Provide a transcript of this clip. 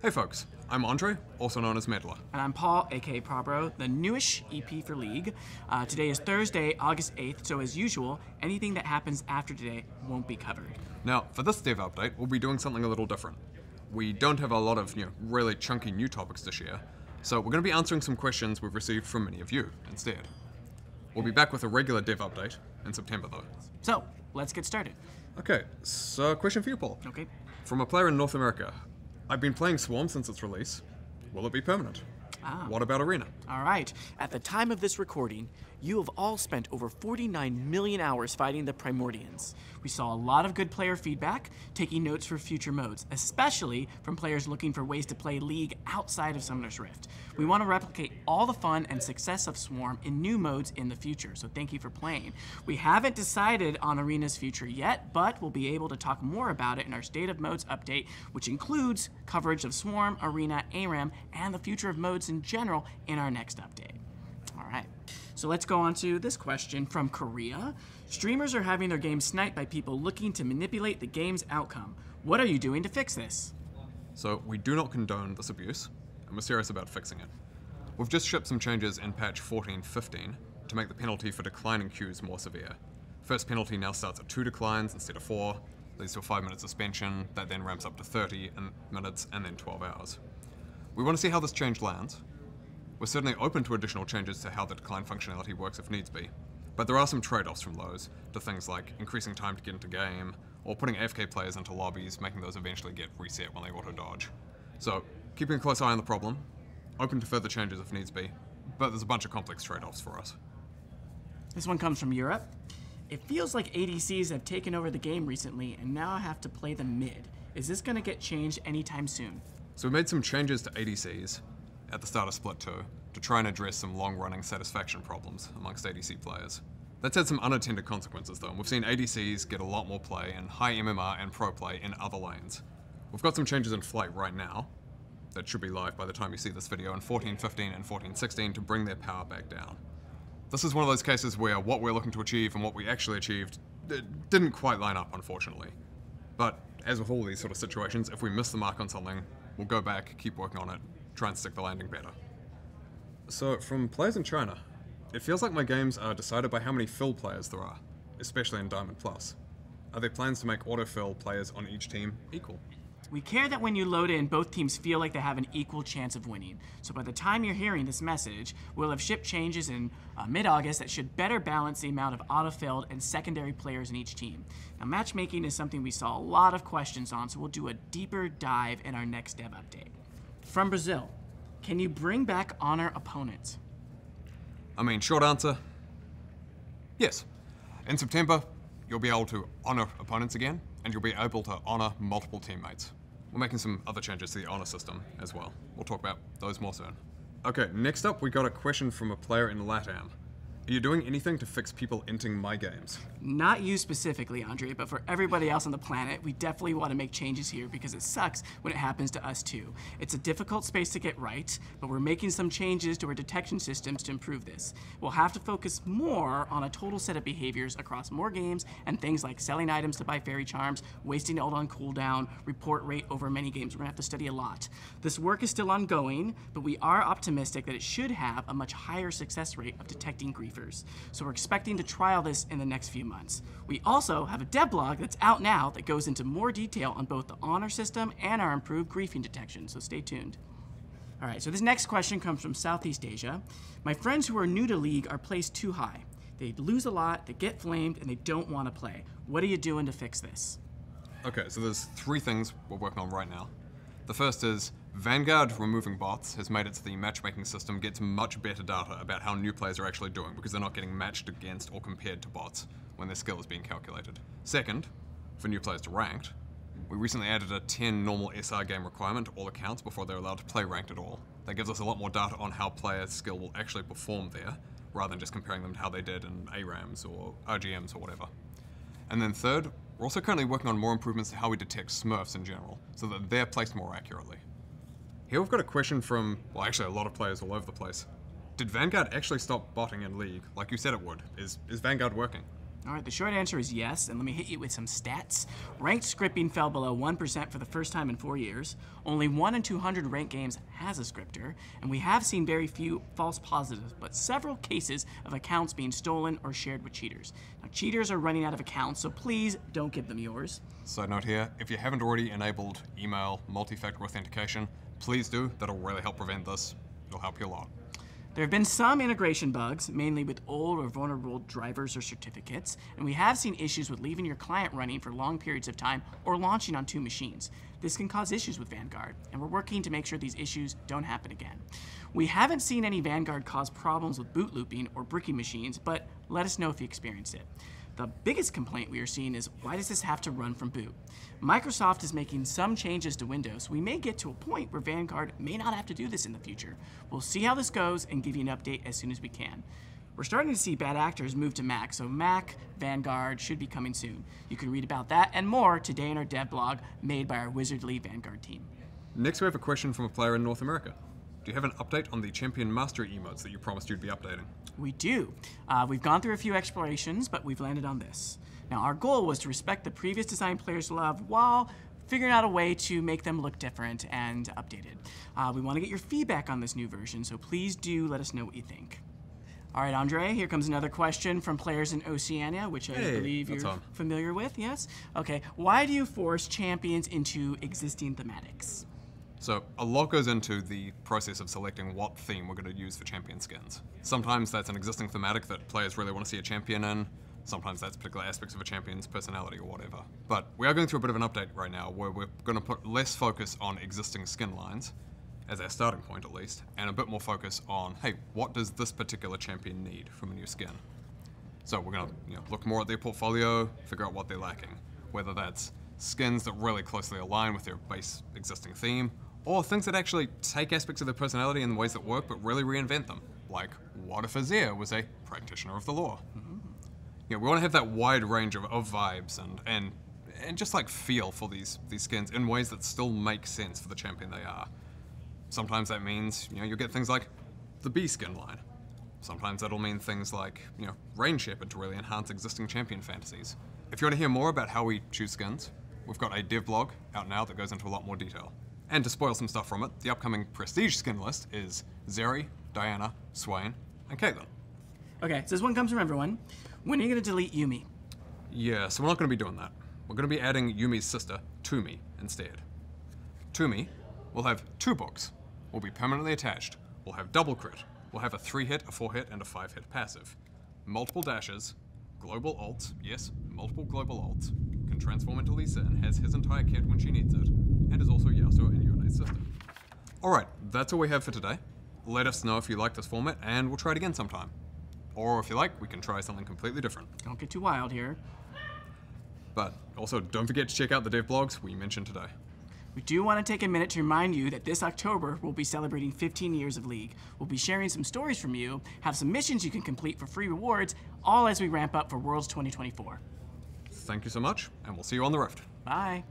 Hey folks, I'm Andre, also known as Meddler. And I'm Paul, aka Pabro, the newish EP for League. Today is Thursday, August 8th, so as usual, anything that happens after today won't be covered. Now, for this dev update, we'll be doing something a little different. We don't have a lot of, really chunky new topics to share, so we're going to be answering some questions we've received from many of you instead. We'll be back with a regular dev update in September though. So, let's get started. Okay, so question for you, Paul. Okay. From a player in North America. I've been playing Swarm since its release. Will it be permanent? What about Arena? All right. At the time of this recording, you have all spent over 49 million hours fighting the Primordians. We saw a lot of good player feedback, taking notes for future modes, especially from players looking for ways to play League outside of Summoner's Rift. We want to replicate all the fun and success of Swarm in new modes in the future, so thank you for playing. We haven't decided on Arena's future yet, but we'll be able to talk more about it in our State of Modes update, which includes coverage of Swarm, Arena, ARAM, and the future of modes in general in our next update. All right. So let's go on to this question from Korea. Streamers are having their games sniped by people looking to manipulate the game's outcome. What are you doing to fix this? So we do not condone this abuse, and we're serious about fixing it. We've just shipped some changes in patch 14.15 to make the penalty for declining queues more severe. First penalty now starts at 2 declines instead of 4, leads to a 5-minute suspension, that then ramps up to 30 minutes and then 12 hours. We want to see how this change lands. We're certainly open to additional changes to how the decline functionality works if needs be, but there are some trade-offs from those to things like increasing time to get into game, or putting AFK players into lobbies, making those eventually get reset when they auto-dodge. So, keeping a close eye on the problem, open to further changes if needs be, but there's a bunch of complex trade-offs for us. This one comes from Europe. It feels like ADCs have taken over the game recently, and now I have to play them mid. Is this going to get changed anytime soon? So we made some changes to ADCs at the start of Split 2 to try and address some long-running satisfaction problems amongst ADC players. That's had some unintended consequences though, and we've seen ADCs get a lot more play and high MMR and pro play in other lanes. We've got some changes in flight right now that should be live by the time you see this video in 14.15 and 14.16 to bring their power back down. This is one of those cases where what we're looking to achieve and what we actually achieved didn't quite line up, unfortunately. But as with all these sort of situations, if we miss the mark on something, we'll go back, keep working on it, try and stick the landing better. So, from players in China, it feels like my games are decided by how many fill players there are, especially in Diamond Plus. Are there plans to make autofill players on each team equal? We care that when you load in, both teams feel like they have an equal chance of winning. So by the time you're hearing this message, we'll have shipped changes in mid-August that should better balance the amount of autofilled and secondary players in each team. Now, matchmaking is something we saw a lot of questions on, so we'll do a deeper dive in our next dev update. From Brazil, can you bring back honor opponents? I mean, short answer, yes. In September, you'll be able to honor opponents again, and you'll be able to honor multiple teammates. We're making some other changes to the honor system as well. We'll talk about those more soon. Okay, next up we got a question from a player in LATAM. Are you doing anything to fix people entering my games? Not you specifically, Andre, but for everybody else on the planet, we definitely want to make changes here because it sucks when it happens to us too. It's a difficult space to get right, but we're making some changes to our detection systems to improve this. We'll have to focus more on a total set of behaviors across more games and things like selling items to buy fairy charms, wasting ult on cooldown, report rate over many games. We're gonna have to study a lot. This work is still ongoing, but we are optimistic that it should have a much higher success rate of detecting griefers. So we're expecting to trial this in the next few months. We also have a devlog that's out now that goes into more detail on both the honor system and our improved griefing detection, so stay tuned. All right, so this next question comes from Southeast Asia. My friends who are new to League are placed too high. They lose a lot, they get flamed, and they don't want to play. What are you doing to fix this? Okay, so there's 3 things we're working on right now. The first is Vanguard removing bots has made it so the matchmaking system gets much better data about how new players are actually doing because they're not getting matched against or compared to bots when their skill is being calculated. Second, for new players to ranked, we recently added a 10 normal SR game requirement to all accounts before they're allowed to play ranked at all. That gives us a lot more data on how players' skill will actually perform there, rather than just comparing them to how they did in ARAMs or RGMs or whatever. And then third, we're also currently working on more improvements to how we detect smurfs in general, so that they're placed more accurately. Here we've got a question from, well, actually a lot of players all over the place. Did Vanguard actually stop botting in League, like you said it would? Is Vanguard working? All right, the short answer is yes, and let me hit you with some stats. Ranked scripting fell below 1% for the first time in 4 years. Only 1 in 200 ranked games has a scripter, and we have seen very few false positives, but several cases of accounts being stolen or shared with cheaters. Now, cheaters are running out of accounts, so please don't give them yours. Side note here, if you haven't already enabled email multi-factor authentication, please do. That'll really help prevent this. It'll help you a lot. There have been some integration bugs, mainly with old or vulnerable drivers or certificates, and we have seen issues with leaving your client running for long periods of time or launching on 2 machines. This can cause issues with Vanguard, and we're working to make sure these issues don't happen again. We haven't seen any Vanguard cause problems with boot looping or bricking machines, but let us know if you experience it. The biggest complaint we are seeing is, why does this have to run from boot? Microsoft is making some changes to Windows, so we may get to a point where Vanguard may not have to do this in the future. We'll see how this goes and give you an update as soon as we can. We're starting to see bad actors move to Mac, so Mac Vanguard should be coming soon. You can read about that and more today in our dev blog made by our wizardly Vanguard team. Next, we have a question from a player in North America. Do you have an update on the Champion Mastery emotes that you promised you'd be updating? We do. We've gone through a few explorations, but we've landed on this. Now, our goal was to respect the previous design players' love while figuring out a way to make them look different and updated. We want to get your feedback on this new version, so please do let us know what you think. All right, Andre, here comes another question from players in Oceania, which I believe you're familiar with, yes? Okay, why do you force champions into existing thematics? So a lot goes into the process of selecting what theme we're going to use for champion skins. Sometimes that's an existing thematic that players really want to see a champion in. Sometimes that's particular aspects of a champion's personality or whatever. But we are going through a bit of an update right now where we're going to put less focus on existing skin lines, as our starting point at least, and a bit more focus on, hey, what does this particular champion need from a new skin? So we're going to look more at their portfolio, figure out what they're lacking, whether that's skins that really closely align with their base existing theme, or things that actually take aspects of their personality in ways that work but really reinvent them. Like, what if Azir was a practitioner of the law? We want to have that wide range of vibes and just like feel for these skins in ways that still make sense for the champion they are. Sometimes that means, you'll get things like the B skin line. Sometimes that'll mean things like, Rain Shepherd to really enhance existing champion fantasies. If you want to hear more about how we choose skins, we've got a dev blog out now that goes into a lot more detail. And to spoil some stuff from it, the upcoming Prestige skin list is Zeri, Diana, Swain, and Caitlyn. Okay, so this one comes from everyone. When are you going to delete Yuumi'yi? Yeah, so we're not going to be doing that. We're going to be adding Yuumi'yi's sister, Tuumi, instead. Tuumi will have 2 books, will be permanently attached, will have double crit, will have a 3-hit, a 4-hit, and a 5-hit passive. Multiple dashes, global ults, yes, multiple global ults, can transform into Lisa and has his entire kit when she needs it, and is also Yasuo and Yune's sister. Alright, that's all we have for today. Let us know if you like this format, and we'll try it again sometime. Or if you like, we can try something completely different. Don't get too wild here. But also, don't forget to check out the dev blogs we mentioned today. We do want to take a minute to remind you that this October we'll be celebrating 15 years of League. We'll be sharing some stories from you, have some missions you can complete for free rewards, all as we ramp up for Worlds 2024. Thank you so much, and we'll see you on the Rift. Bye.